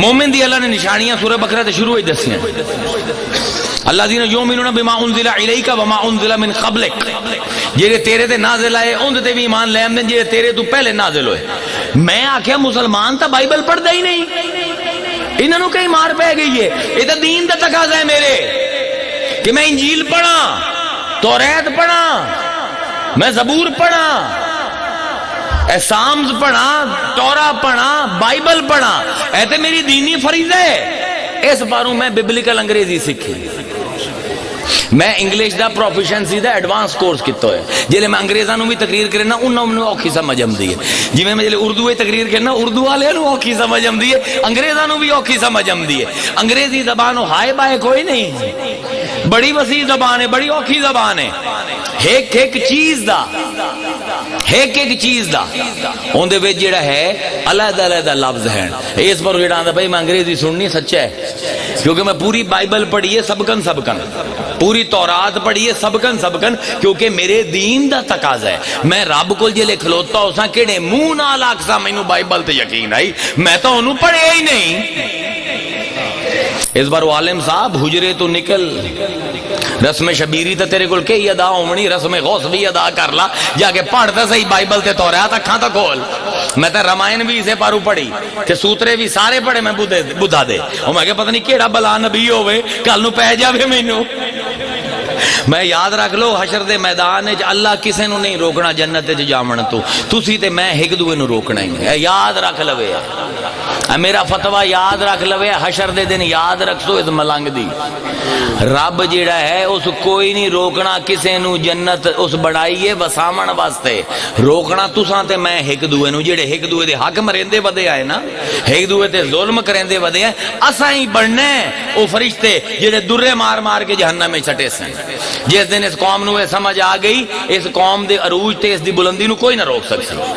مومن دی اللہ نے نشانیاں سورہ بقرہ تے شروع ہی دسیاں. الذین یؤمنون بما انزل الیک وما انزل من قبلک، جڑے تیرے تے نازل آئے اون تے بھی ایمان لے آندے جڑے تیرے تو پہلے نازل ہوئے. میں آکھیا مسلمان تا بائبل پڑھدا ہی نہیں، انہاں نوں کہیں مار پے گئی ہے. یہ تے دین دا تقاضا ہے میرے کہ میں انجیل پڑھاں، توریت پڑھاں، میں زبور پڑھاں، سامز پڑھاں، تورا پڑھاں، بائبل پڑھاں. اے تے میری دینی فریضہ ہے. اس باروں میں ببلیکل انگریزی سیکھی. میں English the proficiency the advance course کیتا ہے. جلے میں انگریزاں نوں بھی تقریر کرنا انہاں نوں اوکھی سمجھ آندی ہے. جویں میں جلے اردو تقریر کرنا اردو والے نوں اوکھی سمجھ آندی ہے، انگریزاں نوں بھی اوکھی سمجھ آندی ہے. انگریزی زبان ہائے بائے کوئی نہیں، بڑی وسیع زبان ہے، بڑی اوکھی زبان ہے. ایک ایک چیز دا اون دے وچ جڑا ہے علیحدہ علیحدہ لفظ ہیں. اس پر جڑا آندا بھائی میں انگریزی سننی سچا ہے کیونکہ میں پوری بائبل پڑھی ہے سبکن پوری تورات پڑھی ہے سبکن کیونکہ میرے دین دا تقاضا ہے. میں رب کول جے کھلوتا ہو کیڑے منہ نال آکھسا مینوں بائبل تے یقین آئی، میں تو انہوں پڑھیا ہی نہیں. اس بار عالم صاحب حجرے تو نکل، رسم شبیری تے تیرے کول کئی ادا ہونی، رسم غوث بھی ادا کر لا، جا کے پڑھتا صحیح بائبل تے توریات اکھاں تے کھول. میں تے رامائن بھی اسے پارو پڑھی تے سوترے بھی سارے پڑھے میں بدھا دے. او میں کہ پتہ نہیں کیڑا بلا نبی ہوے کل نو پے جاوے مینوں. میں یاد رکھ لو حشر دے میدان وچ اللہ کسے نو نہیں روکنا جنت وچ جاون تو، تسی تے میں ایک دوے نو روکنا ہی. یاد رکھ لوے میرا فتویٰ، یاد رکھ لوے حشر دے دن یاد رکھ سو اس ملنگ دی. رب جیڑا ہے اس کوئی نہیں روکنا کسے نو جنت اس بڑائی ہے وسامن واسطے. روکنا تساں تے میں ایک دوے نو، جڑے ایک دوے دے حق مریندے ودے آئے نا، ایک دوے تے ظلم کریندے ودے ہیں. اساں ہی بڑھنے او فرشتے جڑے درے مار مار کے جہنم میں چھٹے سن. جس دن اس قوم نو سمجھ آ گئی اس قوم دے عروج تے اس دی بلندی نو کوئی نہ روک سکسی.